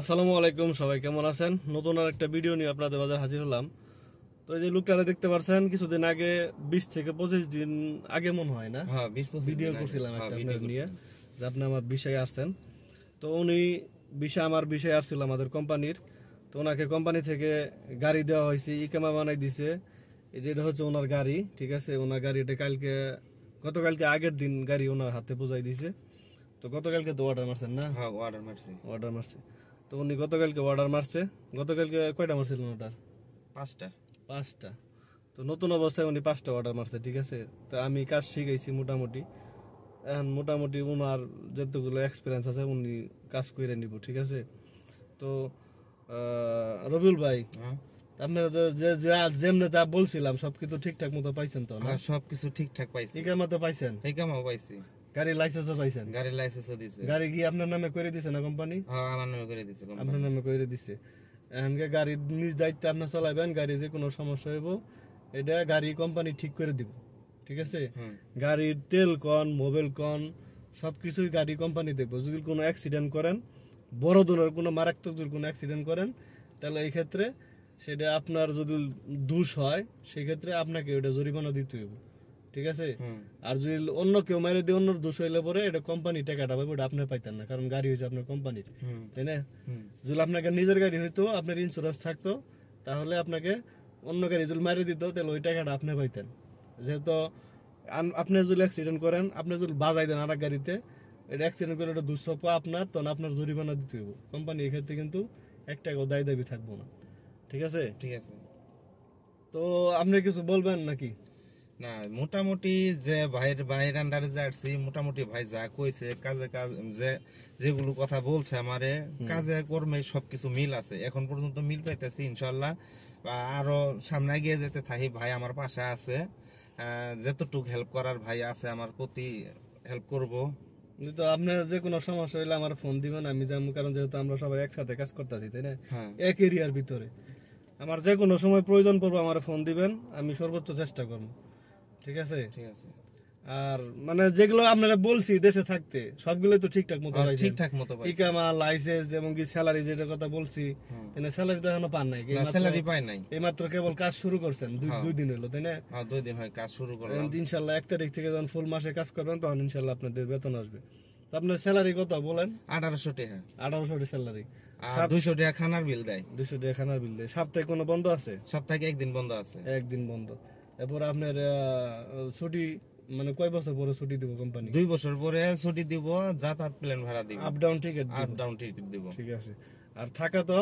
আসসালামু আলাইকুম, সবাই কেমন আছেন? নতুন আর একটা ভিডিও নিয়ে আপনাদের মাঝে হাজির হলাম। তো এই যে লোকটারে দেখতে পাচ্ছেন, কিছুদিন আগে 20 থেকে 25 দিন আগে মনে হয় না, হ্যাঁ 20-25 ভিডিও দিন আগে। করছিলাম হ্যাঁ একটা ভিডিও আপনার নিয়ে, করছিলাম। যে আপনি আমার বিষয়ে আসছেন। তো উনি আমার বিষয়ে আসছিল আমাদের কোম্পানির। তো ওনাকে কোম্পানি থেকে গাড়ি দেওয়া হয়েছে, ইকামা বানাই দিছে। এই যে এটা হচ্ছে ওনার গাড়ি, ঠিক আছে। ওনার গাড়িটা গতকালকে আগের দিন গাড়ি ওনার হাতে বোঝাই দিছে। তো গতকালকে তো অর্ডার মারছেন না? হ্যাঁ অর্ডার মারছি। অর্ডার মারছে। তো উনি গতকালকে অর্ডার মারছে। গতকালকে কয়টা মারছিলেন অর্ডার? 5টা। 5টা। তো নতুন অবস্থায় উনি 5টা অর্ডার মারছে, ঠিক আছে। তো আমি কাজ শিখাইছি মোটামুটি। এখন মোটামুটি ওনার যতগুলো এক্সপিরিয়েন্স আছে উনি কাজ করে নিব, ঠিক আছে। তো রবিউল ভাই, হ্যাঁ আপনারা যেমনে যা বলছিলাম সবকিছু ঠিকঠাক মতো পাইছেন তো না? হ্যাঁ সবকিছু ঠিকঠাক পাইছি। ইকামা তো পাইছেন? এই কামাও পাইছি। গাড়ির লাইসেন্সও পাইছেন? গাড়ির লাইসেন্সও দিছে। গাড়ি কি আপনার নামে করে দিছে না কোম্পানি? হ্যাঁ আমার নামে করে দিছে কোম্পানি। আপনার নামে করে দিছে। এখানকে গাড়ির নিজ দায়িত্বে আপনি চালাবেন। গাড়ি যে কোনো সমস্যা হইব এটা গাড়ি কোম্পানি ঠিক করে দিব, ঠিক আছে। গাড়ির তেল কন, মোবিল কন, সবকিছুই গাড়ি কোম্পানি দেখবো। যদি কোনো অ্যাক্সিডেন্ট করেন, বড় ধরনের কোনো মারাত্মক যদি কোনো অ্যাক্সিডেন্ট করেন, তাহলে এই ক্ষেত্রে সেটা আপনার যদি দোষ হয়, সেই ক্ষেত্রে আপনাকে ওটা জরিমানা দিতে হবে, ঠিক আছে। আর যদি অন্য কেউ মারে দিয়ে অন্য দোষ হইলে পরে এটা কোম্পানি টাকাটা পাবে, ওটা আপনি পাইতেন না, কারণ গাড়ি হয়েছে আপনার কোম্পানির, তাই না? যদি আপনাকে নিজের গাড়ি হইতো, আপনার ইন্স্যুরেন্স থাকতো, তাহলে আপনাকে অন্য গাড়ি যদি মারে দিত, তাহলে ওই টাকাটা আপনি পাইতেন। যেহেতু আপনি যদি অ্যাক্সিডেন্ট করেন, আপনি যদি বাজাই দেন আর এক গাড়িতে, এটা অ্যাক্সিডেন্ট করে এটা দুঃসপ্য আপনার, তখন আপনার জরিমানা দিতে হবে। কোম্পানি এক্ষেত্রে কিন্তু 1 টাকাও দায় দাবি থাকবো না, ঠিক আছে। ঠিক আছে। তো আপনি কিছু বলবেন নাকি? না মোটামুটি যে ভাইয়ের আন্ডারে যে আসছি, মোটামুটি ভাই যা কইছে কাজে কাজ যে যেগুলো কথা বলছে আমারে, কাজে কর্মে সবকিছু মিল আছে। এখন পর্যন্ত মিল পাইতেছি ইনশাল্লাহ। আরো সামনে এগিয়ে যেতে থাকি। ভাই আমার পাশে আছে, যতটুকু হেল্প করার ভাই আছে আমার প্রতি হেল্প করব। তো আপনার যে কোনো সমস্যা হইলে আমার ফোন দিবেন, আমি যাবো, কারণ যেহেতু আমরা সবাই একসাথে কাজ করতেছি, তাই না, এক এরিয়ার ভিতরে। আমার যে কোনো সময় প্রয়োজন পড়বে আমার ফোন দিবেন, আমি সর্বোচ্চ চেষ্টা করবো, ঠিক আছে। ঠিক আছে। আর মানে যেগুলো আপনারা বলছি দেশে থাকতে, সবগুলোই তো ঠিকঠাক মতো পাইছেন? ঠিকঠাক মতো পাইছি। ইকামা, লাইসেন্স এবং কি স্যালারি যেটা কথা বলছি, স্যালারি তো এখনো পান নাই? স্যালারি পাই নাই, এইমাত্র কেবল কাজ শুরু করছেন, 2 দিন হলো, তাই না? 2 দিন হয় কাজ শুরু করলাম। ইনশাল্লাহ 1 তারিখ থেকে যখন ফুল মাসে কাজ করবেন, তখন ইনশাল্লাহ আপনাদের বেতন আসবে। তো আপনার স্যালারি কত বলেন? 1800 টাকা। 1800 স্যালারি। আর 200 টাকা খানার বিল দেয়। 200 টাকা খানার বিল দেয়। সপ্তাহে কোনো বন্ধ আছে? সপ্তাহে একদিন বন্ধ আছে। একদিন বন্ধ। এরপর আপনার ছুটি মানে কয় বছর পরে ছুটি দিব কোম্পানি? 2 বছর পরে ছুটি দিব, যাতায়াত প্লেন ভাড়া দিব, আপ ডাউন টিকিট দিব। ঠিক আছে। আর থাকা তো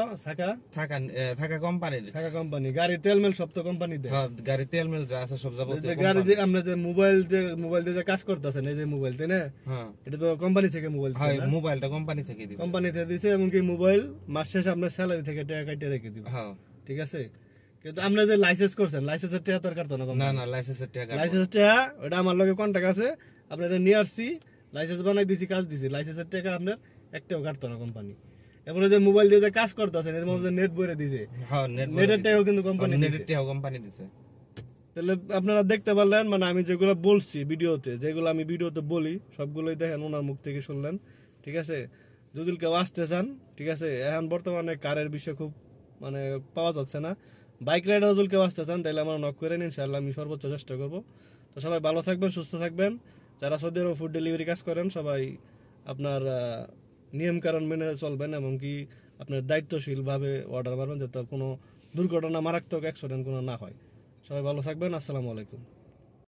থাকা কোম্পানির। থাকা কোম্পানি, গাড়ি তেল মেল সব তো কোম্পানি দেয়? হ্যাঁ গাড়ি তেল মিল যা আছে সব যাবতীয় গাড়ি যে আমরা যে মোবাইল দিয়ে যে কাজ করতেছেন, এই যে মোবাইল, তাই না? হ্যাঁ এটা তো কোম্পানি থেকে মোবাইল, হ্যাঁ মোবাইলটা কোম্পানি থেকে দিছে। কোম্পানি থেকে দিছে, এবং কি মোবাইল মাস শেষে আপনার স্যালারি থেকে টাকা কাটে রেখে দিব, হ্যাঁ ঠিক আছে। কিন্তু আপনি যে লাইসেন্স করছেন, লাইসেন্সের টাকা তো আর কাটতো না? না লাইসেন্সের টাকা, লাইসেন্সের টাকা ওটা আমার লগে কন্টাক্ট আছে, আপনার নিয়ে আসছি, লাইসেন্স বানাই দিছি, কাজ দিছি, লাইসেন্সের টাকা আপনার একটাও কাটতো না কোম্পানি। এরপরে যে মোবাইল দিয়ে যে কাজ করতেছেন, এর মধ্যে নেট ভরে দিছে, হ্যাঁ নেটের টাকাও কিন্তু কোম্পানি দিছে। তাহলে আপনারা দেখতে পারলেন, মানে আমি যেগুলো বলছি ভিডিওতে, যেগুলো আমি ভিডিওতে বলি সবগুলোই দেখেন ওনার মুখ থেকে শুনলেন, ঠিক আছে। যদি কেউ আসতে চান, ঠিক আছে, এখন বর্তমানে কারের বিষয় খুব মানে পাওয়া যাচ্ছে না। বাইক রাইডার যদি কেউ আসতে চান, তাহলে আমার নক করেন, ইনশাআল্লাহ আমি সর্বোচ্চ চেষ্টা করবো। তো সবাই ভালো থাকবেন, সুস্থ থাকবেন। যারা সৌদি আরব ফুড ডেলিভারি কাজ করেন, সবাই আপনার নিয়ম কারণ মেনে চলবেন, এবং কি আপনার দায়িত্বশীলভাবে অর্ডার মারবেন, যাতে কোনো দুর্ঘটনা, মারাত্মক অ্যাক্সিডেন্ট কোনো না হয়। সবাই ভালো থাকবেন। আসসালামু আলাইকুম।